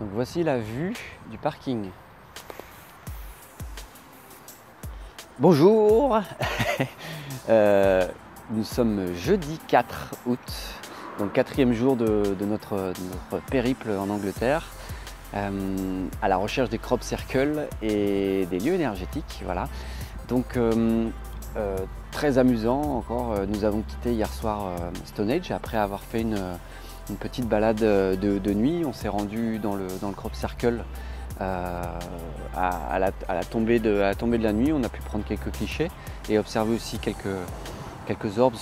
Donc voici la vue du parking. Bonjour. Nous sommes jeudi 4 août, donc 4e jour de notre périple en Angleterre, à la recherche des crop circles et des lieux énergétiques. Voilà. Donc très amusant encore. Nous avons quitté hier soir Stonehenge après avoir fait une petite balade de nuit. On s'est rendu dans le crop circle à la tombée de la nuit. On a pu prendre quelques clichés et observer aussi quelques orbs.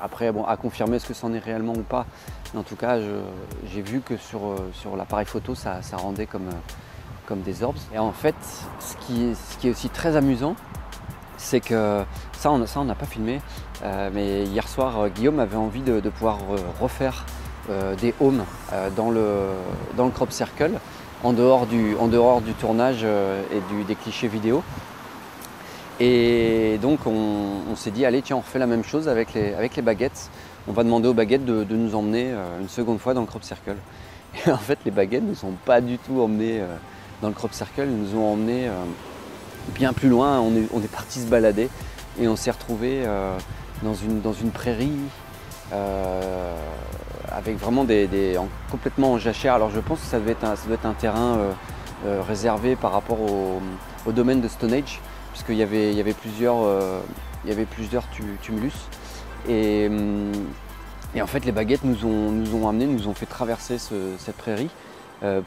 Après, bon, à confirmer ce que c'en est réellement ou pas. Mais en tout cas, j'ai vu que sur l'appareil photo, ça rendait comme des orbs. Et en fait, ce qui est aussi très amusant, c'est que ça on n'a pas filmé, mais hier soir Guillaume avait envie de pouvoir refaire des homes dans le crop circle en dehors du tournage et des clichés vidéo. Et donc on s'est dit allez tiens, on refait la même chose avec les baguettes. On va demander aux baguettes de nous emmener une seconde fois dans le crop circle. Et en fait les baguettes ne nous ont pas du tout emmenés dans le crop circle, ils nous ont emmenés bien plus loin. On est parti se balader et on s'est retrouvé dans une prairie avec vraiment complètement en jachère. Alors je pense que ça doit être un terrain réservé par rapport au domaine de Stonehenge, puisqu'il y avait plusieurs tumulus. Et en fait les baguettes nous ont amenés, nous ont fait traverser cette prairie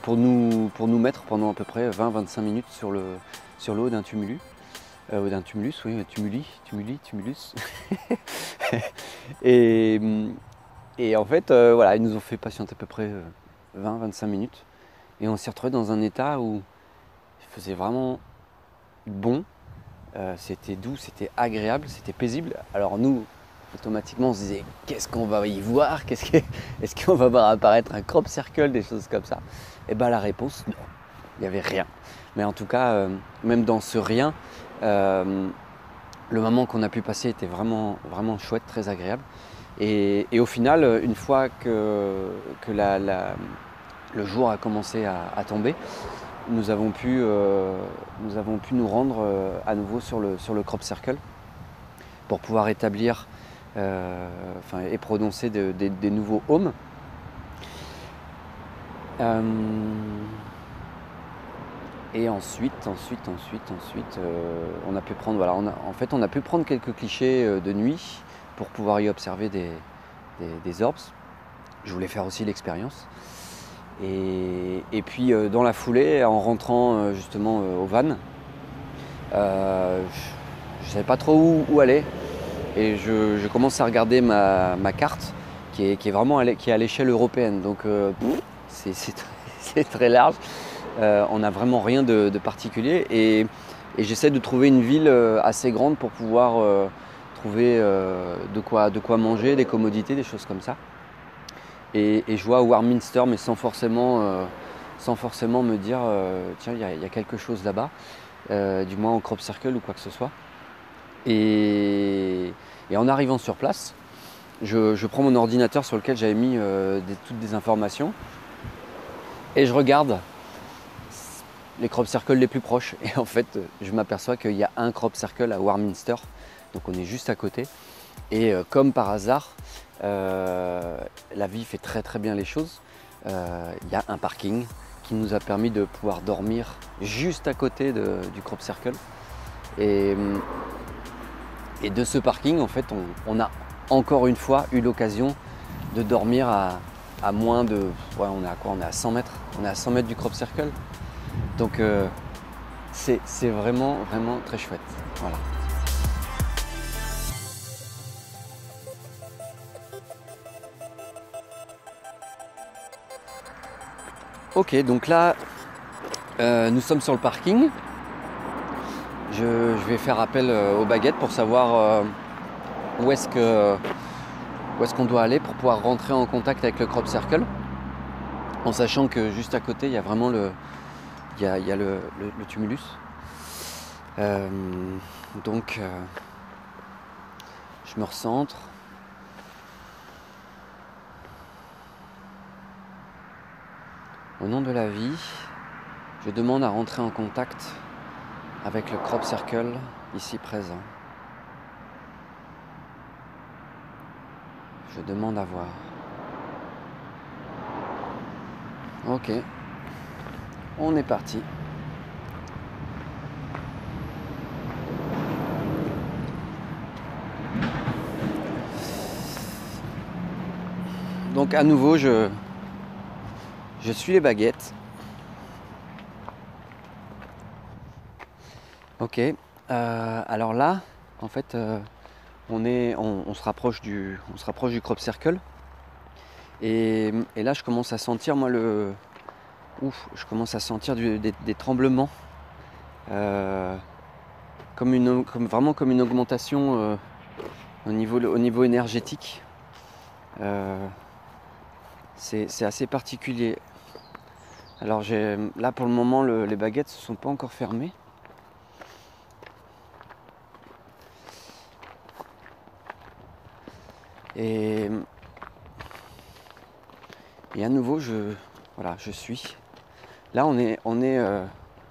pour nous mettre pendant à peu près 20-25 minutes sur le haut d'un tumulus. Oui, tumulus. et en fait, voilà, ils nous ont fait patienter à peu près 20-25 minutes. Et on s'est retrouvé dans un état où il faisait vraiment bon. C'était doux, c'était agréable, c'était paisible. Alors nous, automatiquement, on se disait, qu'est-ce qu'on va y voir? Est-ce qu'on va voir apparaître un crop circle, des choses comme ça? Et bien la réponse, non, il n'y avait rien. Mais en tout cas, même dans ce rien, le moment qu'on a pu passer était vraiment, vraiment chouette, très agréable. Et au final, une fois que le jour a commencé à tomber, nous avons pu nous rendre à nouveau sur le crop circle pour pouvoir établir et prononcer des nouveaux homes. Et ensuite, on a pu prendre, voilà, on a pu prendre quelques clichés de nuit pour pouvoir y observer des orbs. Je voulais faire aussi l'expérience. Et puis dans la foulée, en rentrant justement au van, je ne savais pas trop où aller. Et je commence à regarder ma carte qui est vraiment qui est à l'échelle européenne. Donc c'est très large. On n'a vraiment rien de particulier et j'essaie de trouver une ville assez grande pour pouvoir trouver de quoi manger, des commodités, des choses comme ça. Et je vois Warminster, mais sans forcément me dire tiens, il y a quelque chose là-bas, du moins en crop circle ou quoi que ce soit. Et en arrivant sur place, je prends mon ordinateur sur lequel j'avais mis toutes des informations et je regarde les crop circles les plus proches. Et en fait, je m'aperçois qu'il y a un crop circle à Warminster, donc on est juste à côté. Et comme par hasard, la vie fait très très bien les choses. Il y a un parking qui nous a permis de pouvoir dormir juste à côté du crop circle. Et de ce parking, en fait, on a encore une fois eu l'occasion de dormir à moins de... Ouais, on est à quoi? On est à 100 mètres. On est à 100 mètres du crop circle. Donc c'est vraiment, vraiment très chouette. Voilà. Ok, donc là, nous sommes sur le parking. Je vais faire appel aux baguettes pour savoir où est-ce qu'on doit aller pour pouvoir rentrer en contact avec le crop circle. En sachant que juste à côté, il y a vraiment le tumulus. Donc, je me recentre. Au nom de la vie, je demande à rentrer en contact avec le crop circle ici présent. Je demande à voir. Ok, on est parti. Donc à nouveau, je suis les baguettes. Ok, alors là, en fait, on se rapproche du crop circle. Et là, je commence à sentir, moi, je commence à sentir des tremblements. Vraiment comme une augmentation au niveau énergétique. C'est assez particulier. Alors là pour le moment les baguettes ne se sont pas encore fermées. Et à nouveau je suis. Là on est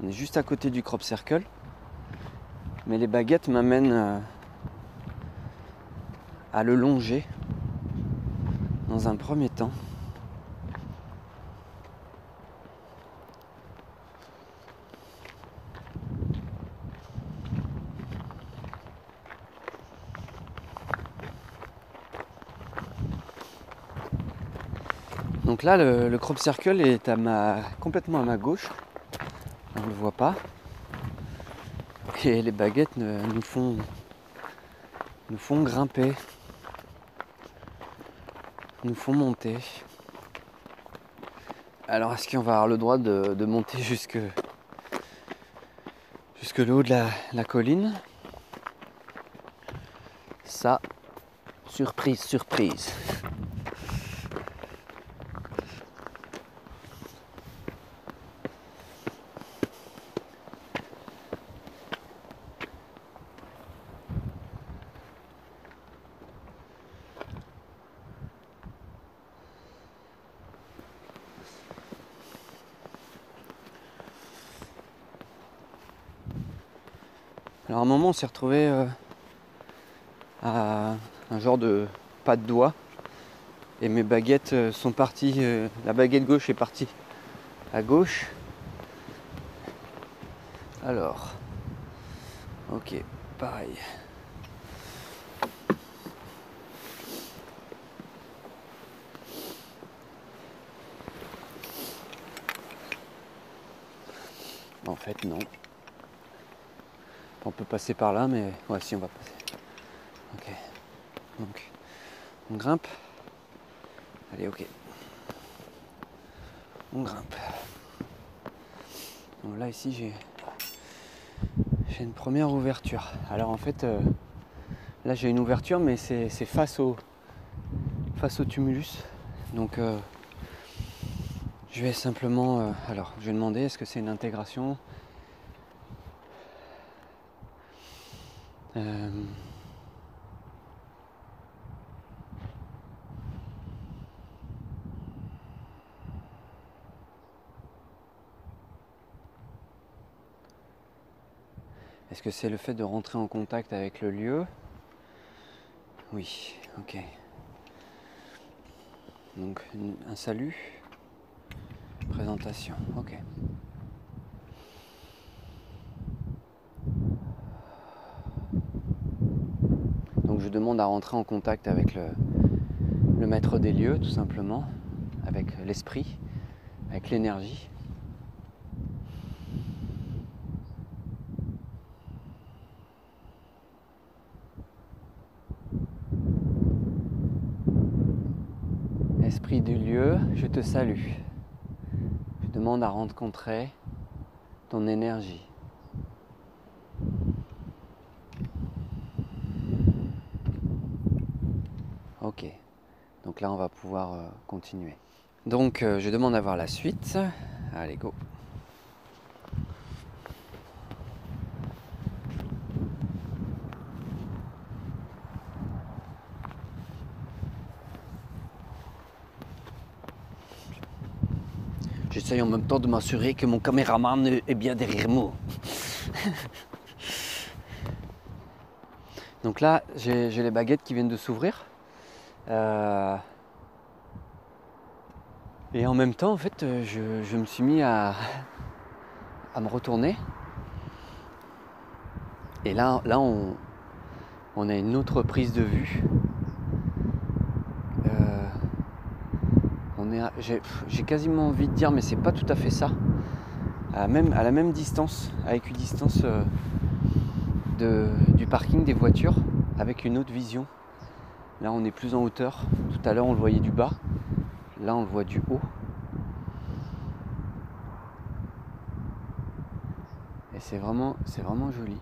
juste à côté du crop circle. Mais les baguettes m'amènent à le longer dans un premier temps. Donc là, le crop circle est complètement à ma gauche. On ne le voit pas. Et les baguettes nous font grimper, nous font monter. Alors est-ce qu'on va avoir le droit de monter jusque le haut de la colline? Ça, surprise, surprise. Alors à un moment on s'est retrouvé à un genre de pas de doigt et mes baguettes sont parties, la baguette gauche est partie à gauche. Alors, ok, pareil. En fait non. On peut passer par là, mais ouais, si on va passer. Ok. Donc, on grimpe. Allez, ok. On grimpe. Donc là, ici, j'ai une première ouverture. Alors en fait, là, j'ai une ouverture, mais c'est face au tumulus. Donc, je vais simplement... alors, je vais demander, est-ce que c'est une intégration ? Est-ce que c'est le fait de rentrer en contact avec le lieu ? Oui, ok. Donc un salut, présentation, ok. Donc je demande à rentrer en contact avec le maître des lieux, tout simplement, avec l'esprit, avec l'énergie. Esprit du lieu, je te salue. Je demande à rencontrer ton énergie. Ok, donc là on va pouvoir continuer. Donc je demande à voir la suite. Allez, go. J'essaye en même temps de m'assurer que mon caméraman est bien derrière moi. Donc là, j'ai les baguettes qui viennent de s'ouvrir. Et en même temps, en fait, je me suis mis à me retourner. Et là on a une autre prise de vue. J'ai quasiment envie de dire, mais c'est pas tout à fait ça. À la même distance, à équidistance du parking des voitures, avec une autre vision. Là, on est plus en hauteur. Tout à l'heure, on le voyait du bas. Là, on le voit du haut. Et c'est vraiment joli.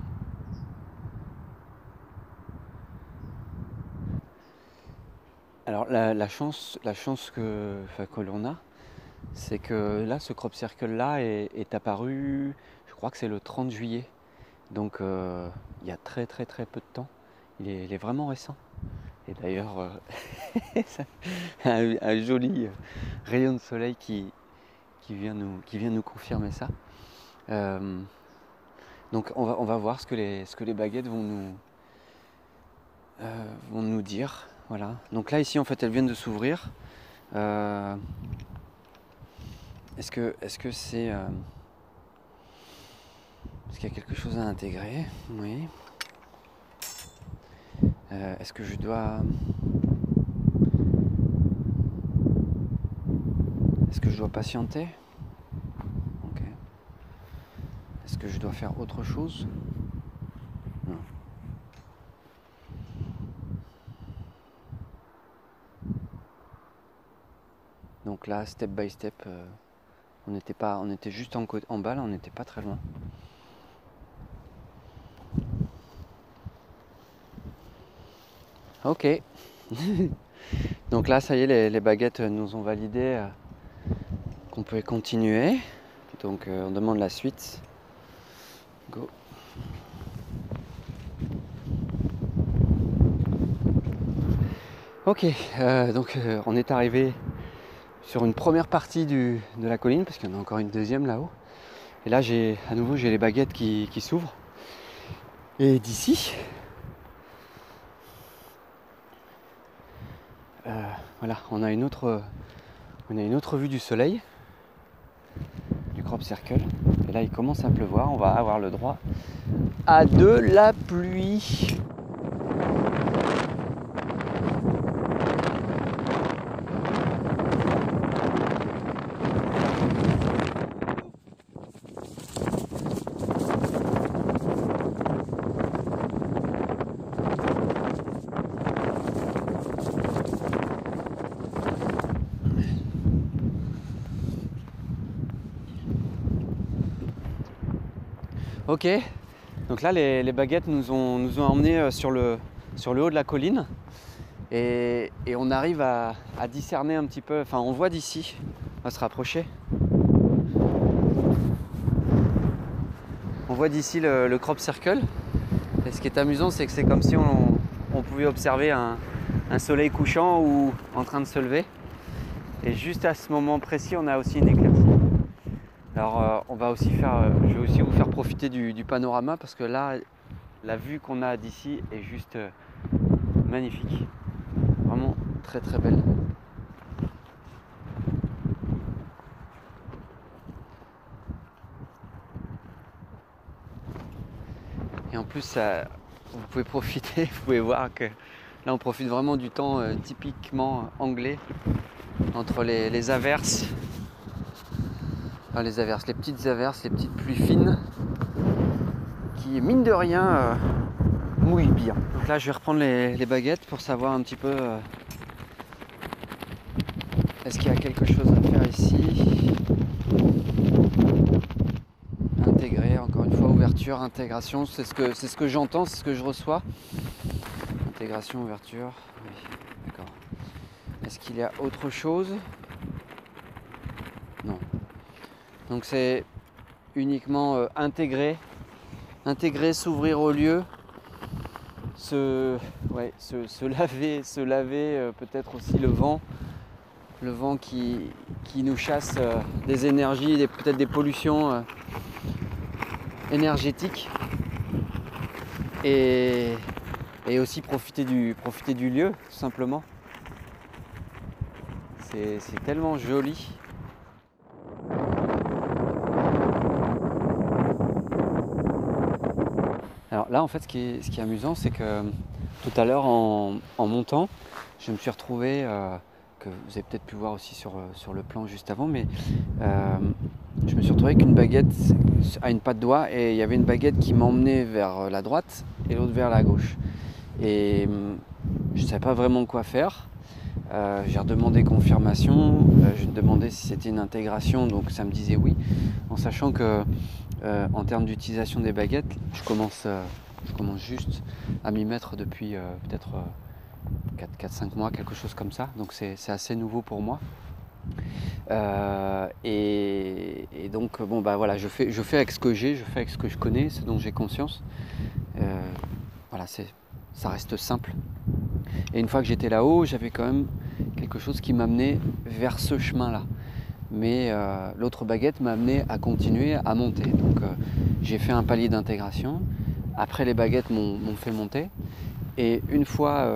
Alors la chance que l'on a, c'est que là, ce crop circle là est apparu, je crois que c'est le 30 juillet. Donc il y a très peu de temps. Il est vraiment récent. Et d'ailleurs, un joli rayon de soleil qui vient nous confirmer ça. Donc on va voir ce que les baguettes vont nous dire. Voilà. Donc là ici en fait elles viennent de s'ouvrir. Est-ce que c'est est-ce qu'il y a quelque chose à intégrer? Oui. Est-ce que je dois patienter? Ok. Est-ce que je dois faire autre chose? Non. Donc là, step by step, on était juste en bas, là, on n'était pas très loin. Ok. Donc là, ça y est, les baguettes nous ont validé qu'on pouvait continuer. Donc on demande la suite. Go. Ok, donc on est arrivé sur une première partie de la colline, parce qu'il y en a encore une deuxième là-haut. Et là, à nouveau, j'ai les baguettes qui s'ouvrent. Et d'ici, voilà, on a une autre vue du soleil, du crop circle. Et là, il commence à pleuvoir. On va avoir le droit à de la pluie. Ok, donc là les baguettes nous ont emmenés sur le haut de la colline et on arrive à discerner un petit peu, enfin on voit d'ici, on va se rapprocher. On voit d'ici le crop circle et ce qui est amusant c'est que c'est comme si on pouvait observer un soleil couchant ou en train de se lever. Et juste à ce moment précis on a aussi une éclaircie. Alors je vais aussi vous faire profiter du panorama parce que là, la vue qu'on a d'ici est juste magnifique. Vraiment très belle. Et en plus, vous pouvez profiter, vous pouvez voir que là on profite vraiment du temps typiquement anglais entre les averses. Enfin, les petites averses, les petites pluies fines qui, mine de rien, mouillent bien. Donc là, je vais reprendre les baguettes pour savoir un petit peu est-ce qu'il y a quelque chose à faire ici. Intégrer, encore une fois, ouverture, intégration, c'est ce que j'entends, c'est ce que je reçois. Intégration, ouverture, oui, d'accord. Est-ce qu'il y a autre chose? Non. Donc c'est uniquement intégrer, s'ouvrir au lieu, se laver, peut-être aussi le vent, le vent qui nous chasse des énergies, peut-être des pollutions énergétiques. Et aussi profiter du lieu, tout simplement. C'est tellement joli. Alors là, en fait, ce qui est amusant, c'est que tout à l'heure, en montant, je me suis retrouvé, que vous avez peut-être pu voir aussi sur le plan juste avant, mais je me suis retrouvé avec une baguette à une patte doigt, et il y avait une baguette qui m'emmenait vers la droite et l'autre vers la gauche. Et je ne savais pas vraiment quoi faire. J'ai redemandé confirmation, je demandais si c'était une intégration, donc ça me disait oui, en sachant que en termes d'utilisation des baguettes, je commence juste à m'y mettre depuis peut-être 4-5 mois, quelque chose comme ça, donc c'est assez nouveau pour moi. Et donc bon bah voilà, je fais avec ce que j'ai, je fais avec ce que je connais, ce dont j'ai conscience. Voilà, ça reste simple. Et une fois que j'étais là-haut, j'avais quand même quelque chose qui m'amenait vers ce chemin-là. Mais l'autre baguette m'a amené à continuer à monter. Donc j'ai fait un palier d'intégration. Après, les baguettes m'ont fait monter. Et une fois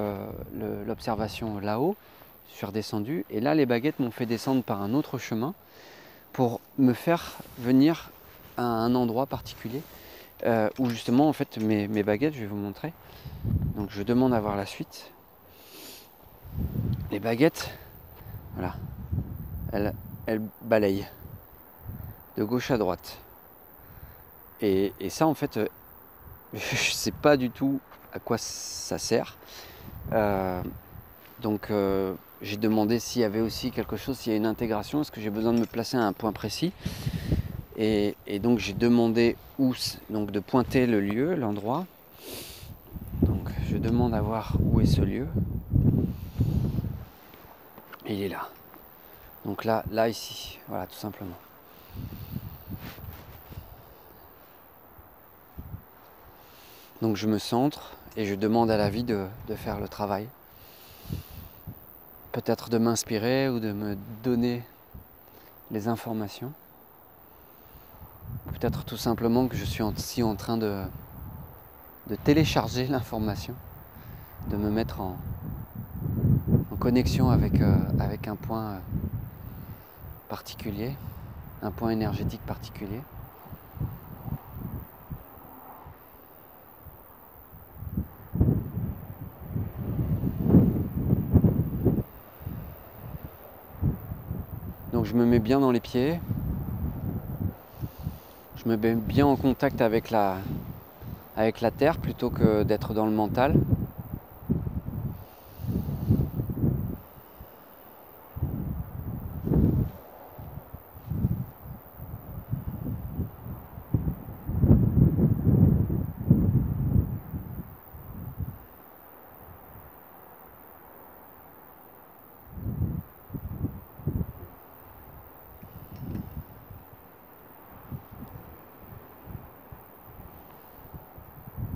l'observation là-haut, je suis redescendu. Et là, les baguettes m'ont fait descendre par un autre chemin pour me faire venir à un endroit particulier où justement, en fait, mes baguettes, je vais vous montrer. Donc je demande à voir la suite. Les baguettes, voilà, elles balayent de gauche à droite. Et ça, en fait, je ne sais pas du tout à quoi ça sert. Donc j'ai demandé s'il y avait aussi quelque chose, s'il y a une intégration, est-ce que j'ai besoin de me placer à un point précis. Et donc j'ai demandé donc de pointer le lieu, l'endroit. Donc je demande à voir où est ce lieu. Et il est là. Donc là ici, voilà, tout simplement. Donc je me centre et je demande à la vie de faire le travail. Peut-être de m'inspirer ou de me donner les informations. Peut-être tout simplement que je suis aussi en train de télécharger l'information, de me mettre en connexion avec un point particulier, un point énergétique particulier. Donc je me mets bien dans les pieds, je me mets bien en contact avec la terre plutôt que d'être dans le mental.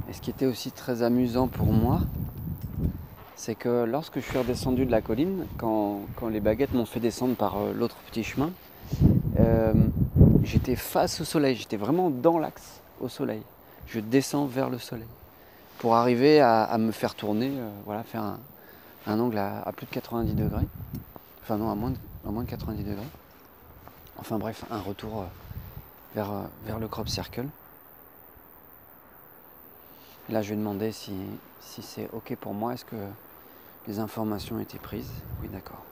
Et ce qui était aussi très amusant pour moi, c'est que lorsque je suis redescendu de la colline, quand les baguettes m'ont fait descendre par l'autre petit chemin, j'étais face au soleil, j'étais vraiment dans l'axe au soleil. Je descends vers le soleil pour arriver à me faire tourner, voilà, faire un angle à plus de 90 degrés. Enfin non, à moins de 90 degrés. Enfin bref, un retour vers le crop circle. Là, je vais demander si c'est OK pour moi. Est-ce que les informations ont été prises? Oui, d'accord.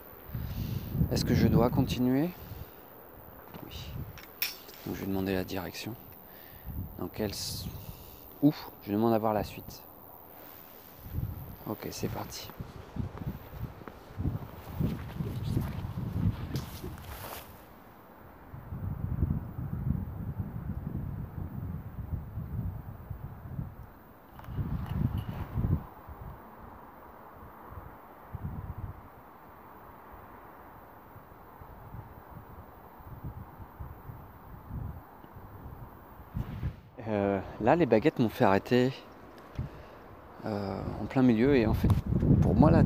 Est-ce que je dois continuer? Oui. Donc, je vais demander la direction. Où? Je demande à voir la suite. OK, c'est parti. Là, les baguettes m'ont fait arrêter en plein milieu. Et en fait, pour moi, là,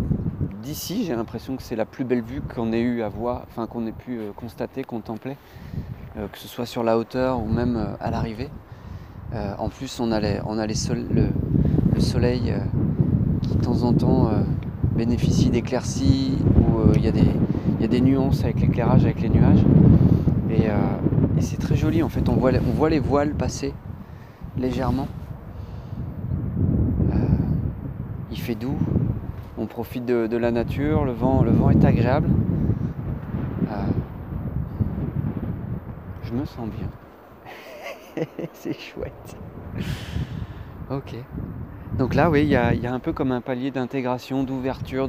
d'ici, j'ai l'impression que c'est la plus belle vue qu'on ait eu à voir, enfin qu'on ait pu constater, contempler, que ce soit sur la hauteur ou même à l'arrivée. En plus, on a le soleil qui de temps en temps bénéficie d'éclaircies, où il y a des nuances avec l'éclairage, avec les nuages. Et c'est très joli en fait, on voit les voiles passer légèrement. Il fait doux, on profite de la nature, le vent est agréable. Je me sens bien. C'est chouette. Ok. Donc là, oui, il y a un peu comme un palier d'intégration, d'ouverture,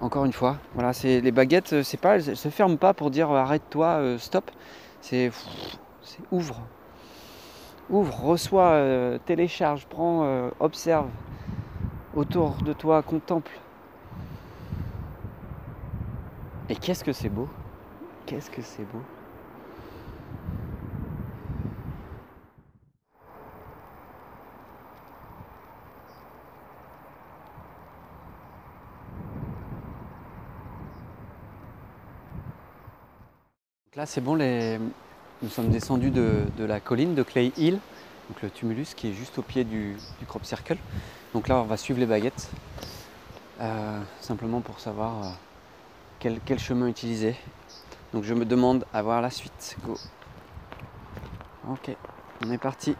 encore une fois. Voilà, les baguettes, elles ne se ferment pas pour dire arrête-toi, stop. C'est ouvre. Ouvre, reçois, télécharge, prends, observe. Autour de toi, contemple. Et qu'est-ce que c'est beau. Qu'est-ce que c'est beau. Là, c'est bon, nous sommes descendus de la colline de Clay Hill, donc le tumulus qui est juste au pied du crop circle. Donc là, on va suivre les baguettes, simplement pour savoir quel chemin utiliser. Donc je me demande à voir la suite. Go. Ok, on est parti.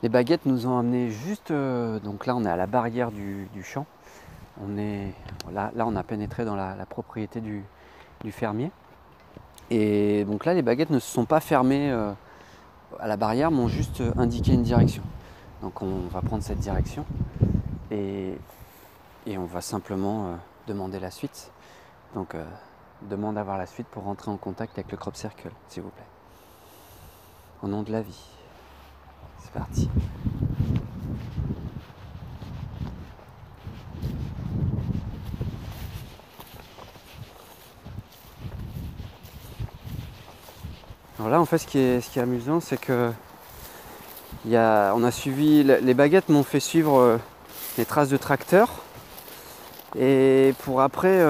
Les baguettes nous ont amenés juste, donc là on est à la barrière du champ. Là on a pénétré dans la propriété du fermier. Et donc là les baguettes ne se sont pas fermées à la barrière, m'ont juste indiqué une direction. Donc on va prendre cette direction et on va simplement demander la suite. Donc demande à voir la suite pour rentrer en contact avec le crop circle, s'il vous plaît. Au nom de la vie. C'est parti. Alors là en fait ce qui est amusant c'est que on a suivi, les baguettes m'ont fait suivre les traces de tracteur et pour après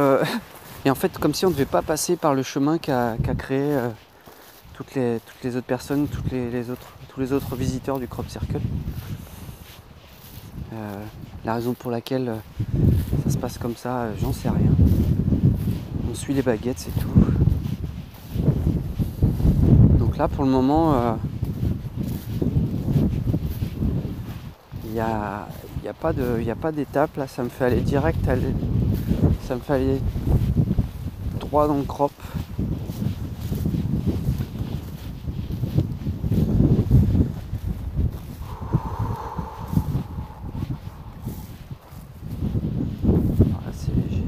et en fait comme si on ne devait pas passer par le chemin qu'a créé toutes les autres personnes, tous les autres visiteurs du crop circle. La raison pour laquelle ça se passe comme ça, j'en sais rien. On suit les baguettes, c'est tout. Donc là pour le moment il n'y a pas d'étape, là ça me fait aller direct, ça me fait aller droit dans le crop. Voilà, c'est léger.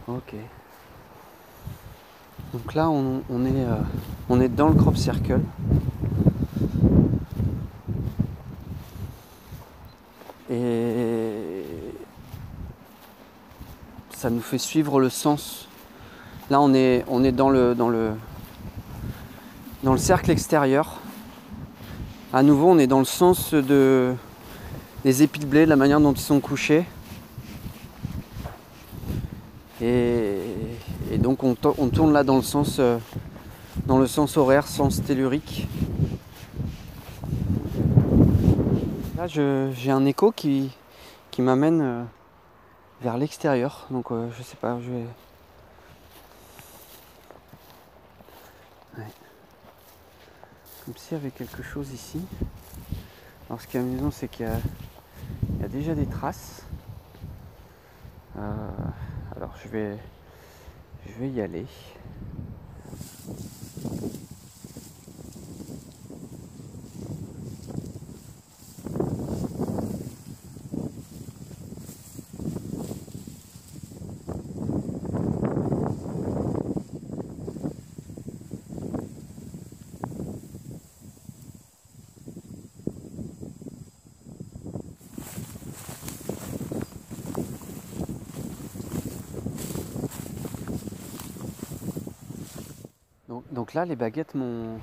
Ok. Donc là on est dans le crop circle. Et ça nous fait suivre le sens. Là on est dans le cercle extérieur. À nouveau on est dans le sens des épis de blé, de la manière dont ils sont couchés. Et donc on tourne là dans le sens horaire, sens tellurique. Là j'ai un écho qui m'amène vers l'extérieur. Donc je sais pas, je vais... Ouais. Comme s'il y avait quelque chose ici. Alors ce qui est amusant c'est qu'il y a déjà des traces. Alors je vais y aller. Donc là, les baguettes m'ont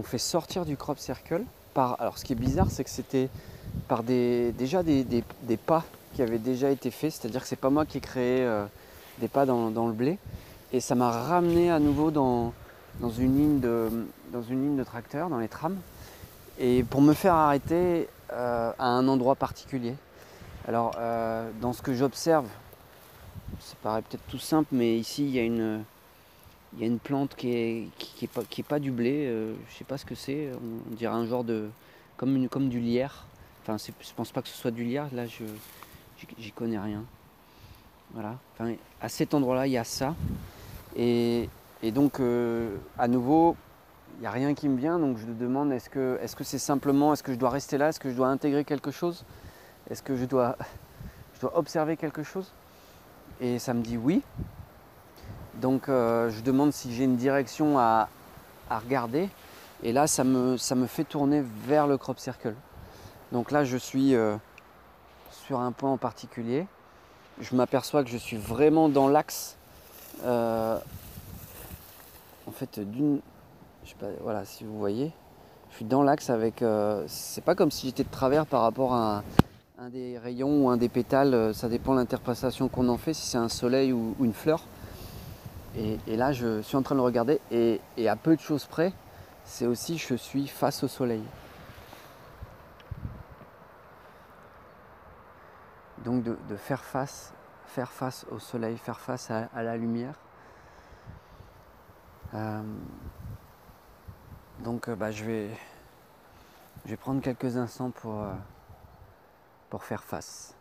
fait sortir du crop circle par... Alors ce qui est bizarre, c'est que c'était par déjà des pas qui avaient déjà été faits, c'est-à-dire que c'est pas moi qui ai créé des pas dans le blé. Et ça m'a ramené à nouveau dans une ligne de tracteur, dans les trams, et pour me faire arrêter à un endroit particulier. Alors dans ce que j'observe, ça paraît peut-être tout simple, mais ici il y a une plante qui est pas du blé, je sais pas ce que c'est, on dirait un genre de... comme du lierre. Enfin je pense pas que ce soit du lierre, là j'y connais rien. Voilà. Enfin, à cet endroit-là il y a ça. Et donc à nouveau, il n'y a rien qui me vient, donc je me demande est-ce que c'est simplement, est-ce que je dois rester là, est-ce que je dois intégrer quelque chose, est-ce que je dois observer quelque chose? Et ça me dit oui. Donc je demande si j'ai une direction à regarder. Et là ça me fait tourner vers le crop circle. Donc là je suis sur un point en particulier. Je m'aperçois que je suis vraiment dans l'axe en fait d'une... Je sais pas, voilà, si vous voyez, je suis dans l'axe avec... c'est pas comme si j'étais de travers par rapport à un des rayons ou un des pétales, ça dépend de l'interprétation qu'on en fait, si c'est un soleil ou une fleur. Et là, je suis en train de le regarder, et à peu de choses près, c'est aussi je suis face au soleil. Donc de faire face au soleil, faire face à la lumière. Donc je vais prendre quelques instants pour faire face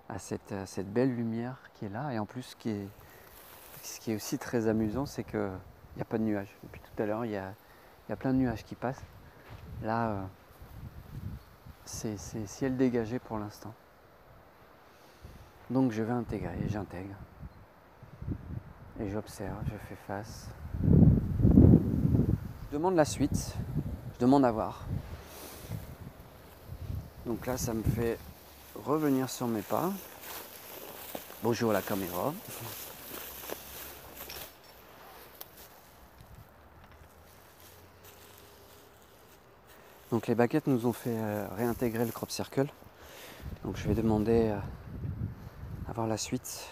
à cette belle lumière qui est là. Et en plus, ce qui est aussi très amusant, c'est qu'il n'y a pas de nuages. Depuis tout à l'heure, il y a plein de nuages qui passent. Là, c'est ciel dégagé pour l'instant. Donc je vais intégrer, j'intègre. Et j'observe, je fais face. Je demande la suite, je demande à voir. Donc là, ça me fait revenir sur mes pas. Bonjour la caméra. Donc les baguettes nous ont fait réintégrer le crop circle. Donc je vais demander à voir la suite.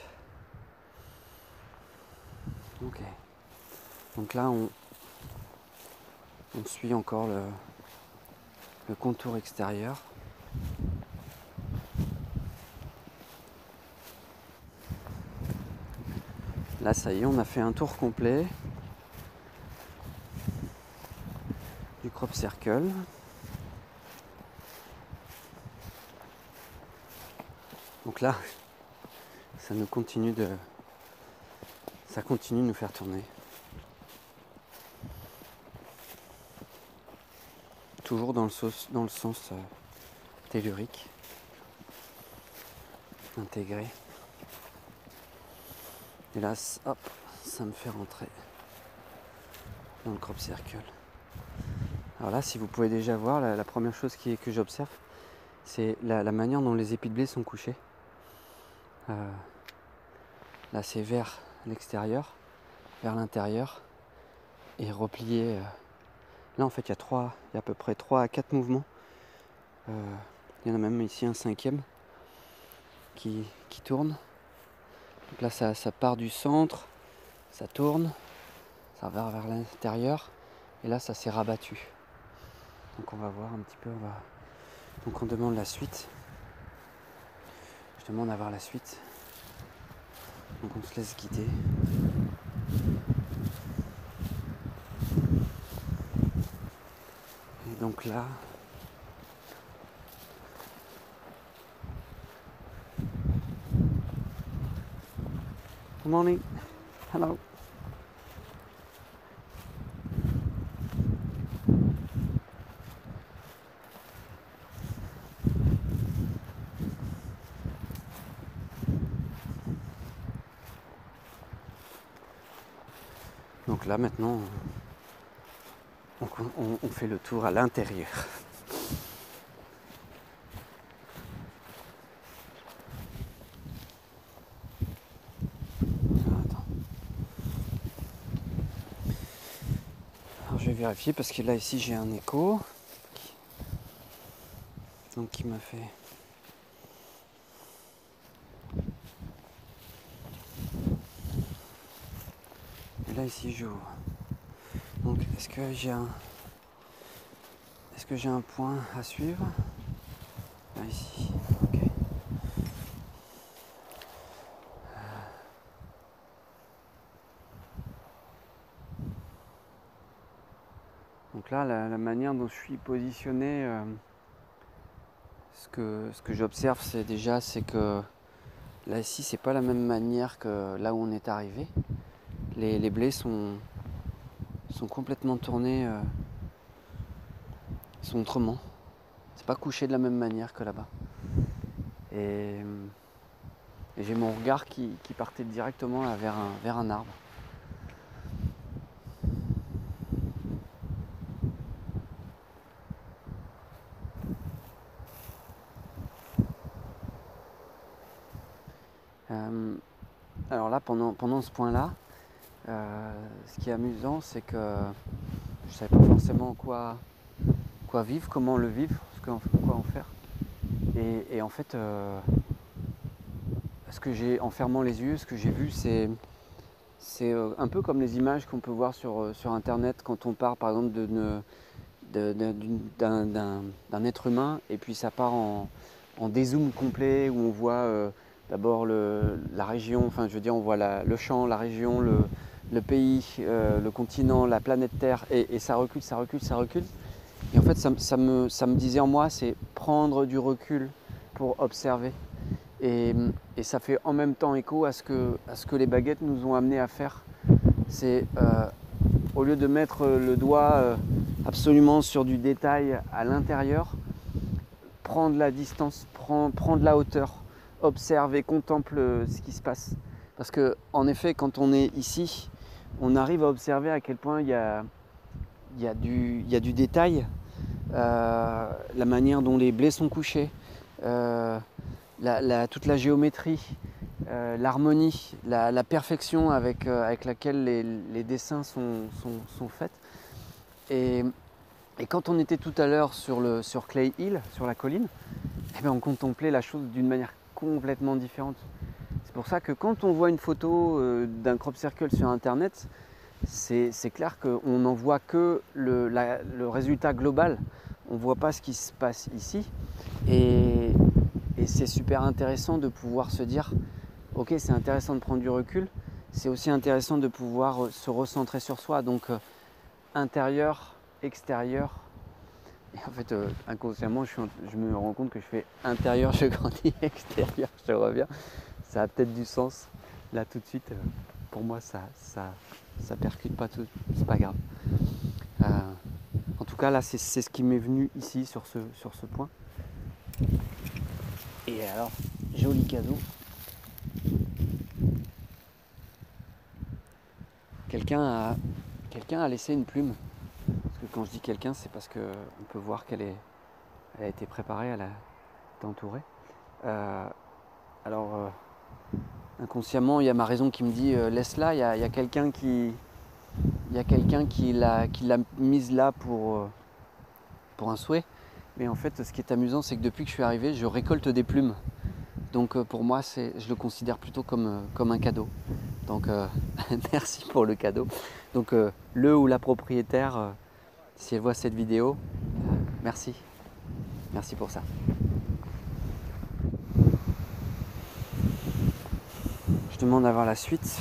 Ok. Donc là on suit encore le contour extérieur. Là ça y est, on a fait un tour complet du crop circle. Donc là, ça continue de nous faire tourner. Toujours dans le sens tellurique, intégré. Et là, hop, ça me fait rentrer dans le crop circle. Alors là, si vous pouvez déjà voir, la première chose que j'observe, c'est la manière dont les épis de blé sont couchés. Là, c'est vers l'extérieur, vers l'intérieur, et replié. Là, en fait, il y a à peu près 3 à 4 mouvements. Il y en a même ici un 5e qui tourne. Donc là, ça part du centre, ça tourne, ça va vers l'intérieur, et là, ça s'est rabattu. Donc on va voir un petit peu. Donc on demande la suite. Je demande à voir la suite. Donc on se laisse guider. Et donc là, good morning. Hello. Donc là maintenant, on fait le tour à l'intérieur. Alors je vais vérifier parce que là ici j'ai un écho. donc qui m'a fait. Et là ici j'ouvre. Donc est-ce que j'ai un point à suivre? Là ici, ok. Donc là, la manière dont je suis positionné, ce que j'observe, c'est que là ici, c'est pas la même manière que là où on est arrivé. Les blés sont complètement tournés, sont autrement. C'est pas couché de la même manière que là-bas. Et j'ai mon regard qui partait directement là, vers un arbre. Alors là, pendant ce point-là, ce qui est amusant, c'est que je savais pas forcément quoi vivre, comment le vivre, quoi en faire. Et en fait, en fermant les yeux, ce que j'ai vu, c'est un peu comme les images qu'on peut voir sur Internet quand on part, par exemple, d'un être humain, et puis ça part en dézoom complet, où on voit d'abord la région, enfin je veux dire, on voit le champ, la région, le pays, le continent, la planète Terre, et ça recule, ça recule, ça recule. Et en fait, ça me disait en moi, c'est prendre du recul pour observer. Et ça fait en même temps écho à ce que les baguettes nous ont amené à faire. C'est au lieu de mettre le doigt absolument sur du détail à l'intérieur, prendre la distance, prendre la hauteur, observe et contemple ce qui se passe. Parce que en effet, quand on est ici, on arrive à observer à quel point il y a du détail, la manière dont les blés sont couchés, toute la géométrie, l'harmonie, la perfection avec laquelle les dessins sont faits. Et quand on était tout à l'heure sur Clay Hill, sur la colline, eh bien on contemplait la chose d'une manière complètement différente. C'est pour ça que quand on voit une photo d'un crop circle sur internet, c'est clair qu'on n'en voit que le résultat global. On ne voit pas ce qui se passe ici. Et c'est super intéressant de pouvoir se dire, ok, c'est intéressant de prendre du recul, c'est aussi intéressant de pouvoir se recentrer sur soi. Donc intérieur, extérieur. Et en fait, inconsciemment, je me rends compte que je fais intérieur, je grandis, extérieur, je reviens. Ça a peut-être du sens. Là, tout de suite, pour moi, ça percute pas tout, c'est pas grave. En tout cas, là, c'est ce qui m'est venu ici, sur ce point. Et alors, joli cadeau. Quelqu'un a laissé une plume. Parce que quand je dis quelqu'un, c'est parce qu'on peut voir qu'elle a été préparée, elle a été entourée. Alors, inconsciemment, il y a ma raison qui me dit laisse-la, il y a quelqu'un qui l'a mise là pour un souhait. Mais en fait, ce qui est amusant, c'est que depuis que je suis arrivé, je récolte des plumes. Donc pour moi, je le considère plutôt comme un cadeau. Donc merci pour le cadeau. Donc le ou la propriétaire, si elle voit cette vidéo, merci. Merci pour ça. Je demande d'avoir la suite.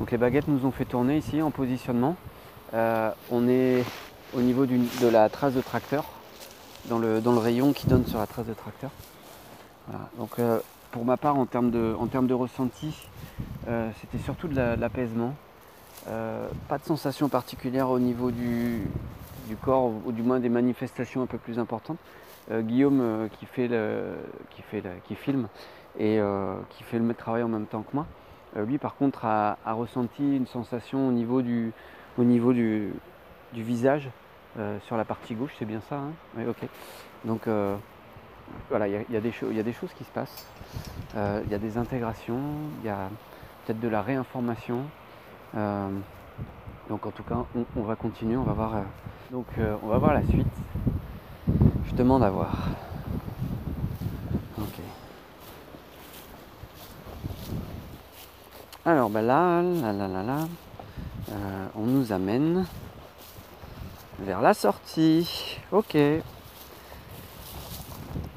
Donc les baguettes nous ont fait tourner ici en positionnement. On est au niveau de la trace de tracteur, dans le rayon qui donne sur la trace de tracteur. Voilà. Donc pour ma part, en termes de ressenti, c'était surtout de l'apaisement. Pas de sensation particulière au niveau du corps, ou du moins des manifestations un peu plus importantes. Guillaume qui filme et qui fait le maître travail en même temps que moi, lui par contre a ressenti une sensation au niveau du visage, sur la partie gauche, c'est bien ça, hein? Oui, ok. Donc voilà, il y a des choses qui se passent, il y a des intégrations, il y a peut-être de la réinformation. Donc en tout cas, on va continuer, on va voir. On va voir la suite. Je demande à voir. Ok. Alors là, on nous amène vers la sortie. Ok.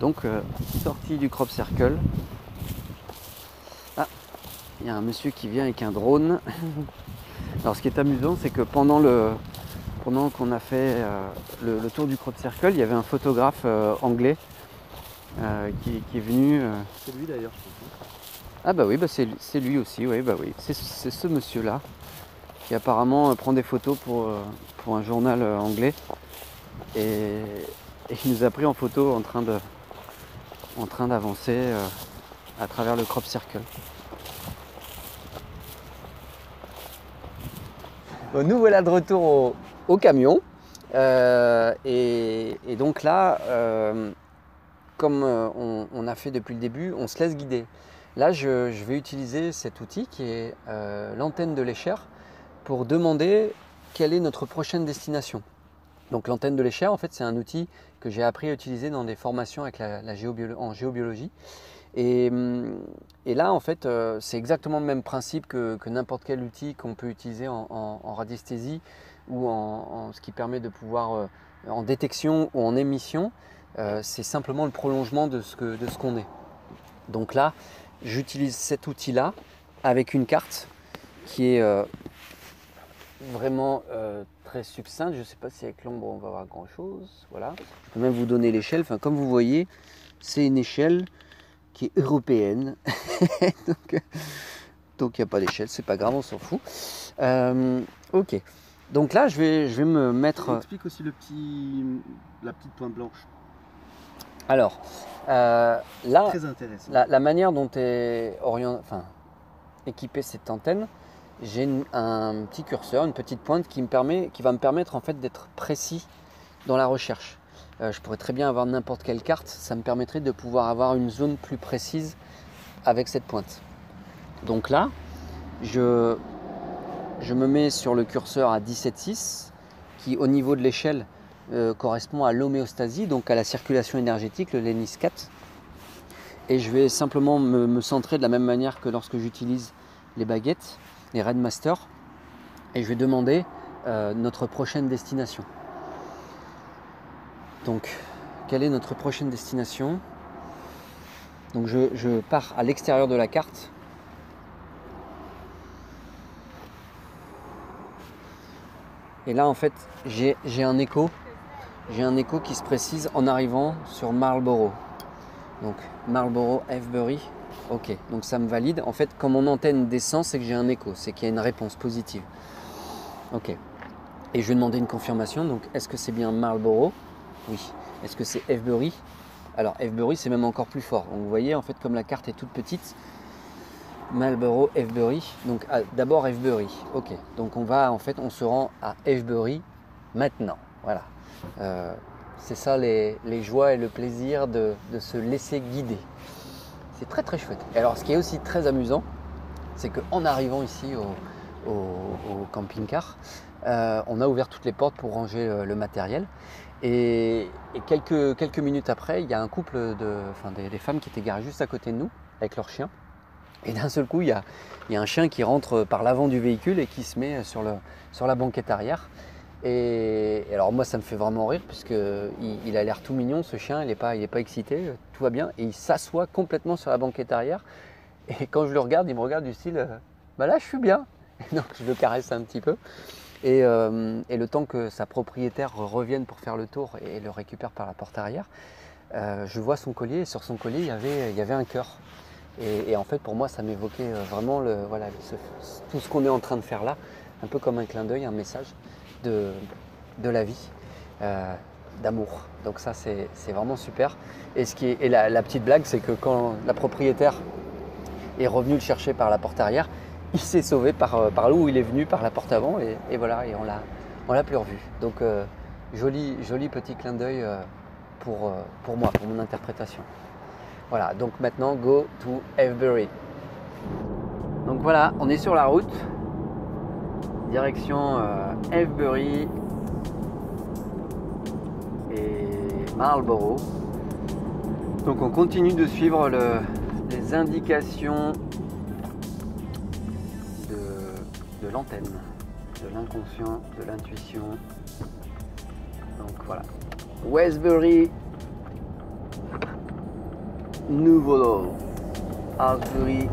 Donc sortie du crop circle. Ah, il y a un monsieur qui vient avec un drone. Alors ce qui est amusant, c'est que pendant qu'on a fait le tour du crop circle, il y avait un photographe anglais qui est venu. C'est lui d'ailleurs, je pense. Ah bah oui, c'est lui aussi, oui, bah oui. C'est ce monsieur-là qui apparemment prend des photos pour un journal anglais. Et il nous a pris en photo en train d'avancer à travers le crop circle. Bon, nous voilà de retour au camion. Et donc là, comme on a fait depuis le début, on se laisse guider. Là, je vais utiliser cet outil qui est l'antenne de l'échelle pour demander quelle est notre prochaine destination. Donc l'antenne de l'échelle, en fait, c'est un outil que j'ai appris à utiliser dans des formations avec en géobiologie. Et là, en fait, c'est exactement le même principe que n'importe quel outil qu'on peut utiliser en radiesthésie ou ce qui permet de pouvoir, en détection ou en émission, c'est simplement le prolongement de ce qu'on est. Donc là, j'utilise cet outil-là avec une carte qui est vraiment très succincte. Je ne sais pas si avec l'ombre on va voir grand-chose. Voilà. Je peux même vous donner l'échelle. Enfin, comme vous voyez, c'est une échelle qui est européenne. Donc il n'y a pas d'échelle, c'est pas grave, on s'en fout. Ok. Donc là, je vais me mettre. Explique aussi la petite pointe blanche. Alors, là, très intéressant. La manière dont est équipée cette antenne, j'ai un petit curseur, une petite pointe qui va me permettre en fait d'être précis dans la recherche. Je pourrais très bien avoir n'importe quelle carte, ça me permettrait de pouvoir avoir une zone plus précise avec cette pointe. Donc là, je me mets sur le curseur à 17,6 qui au niveau de l'échelle correspond à l'homéostasie, donc à la circulation énergétique, le Lennis 4. Et je vais simplement me centrer de la même manière que lorsque j'utilise les baguettes, les Redmaster, et je vais demander notre prochaine destination. Donc, quelle est notre prochaine destination? Donc je pars à l'extérieur de la carte. Et là, en fait, j'ai un écho. J'ai un écho qui se précise en arrivant sur Marlborough. Donc, Marlborough, Avebury. Ok, donc ça me valide. En fait, quand mon antenne descend, c'est que j'ai un écho. C'est qu'il y a une réponse positive. Ok. Et je vais demander une confirmation. Donc, est-ce que c'est bien Marlborough? Oui. Est-ce que c'est Avebury? Alors, Avebury, c'est même encore plus fort. Donc, vous voyez, en fait, comme la carte est toute petite, Marlborough, Avebury. Donc, d'abord Avebury. Ok. Donc, on se rend à Avebury maintenant. Voilà. C'est ça les joies et le plaisir de se laisser guider. C'est très très chouette. Et alors, ce qui est aussi très amusant, c'est qu'en arrivant ici au camping-car, on a ouvert toutes les portes pour ranger le matériel. Et quelques minutes après, il y a un couple des femmes qui étaient garées juste à côté de nous avec leur chien. Et d'un seul coup, il y a un chien qui rentre par l'avant du véhicule et qui se met sur la banquette arrière. Et alors moi, ça me fait vraiment rire puisqu'il a l'air tout mignon, ce chien, il n'est pas excité, tout va bien. Et il s'assoit complètement sur la banquette arrière. Et quand je le regarde, il me regarde du style, bah là, je suis bien. Donc je le caresse un petit peu. Et le temps que sa propriétaire revienne pour faire le tour et le récupère par la porte arrière, je vois son collier et sur son collier il y avait un cœur. Et en fait pour moi ça m'évoquait vraiment tout ce qu'on est en train de faire là, un peu comme un clin d'œil, un message de la vie, d'amour. Donc ça c'est vraiment super. Et la petite blague, c'est que quand la propriétaire est revenue le chercher par la porte arrière, il s'est sauvé par là où il est venu, par la porte avant, et voilà, et on l'a plus revu. Donc joli petit clin d'œil pour moi, pour mon interprétation. Voilà, donc maintenant go to Avebury. Donc voilà, on est sur la route, direction Avebury et Marlborough. Donc on continue de suivre les indications de l'antenne, de l'inconscient, de l'intuition. Donc voilà. Westbury, Nouveau-Lo. Avebury,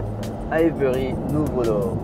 Nouveau-Lo.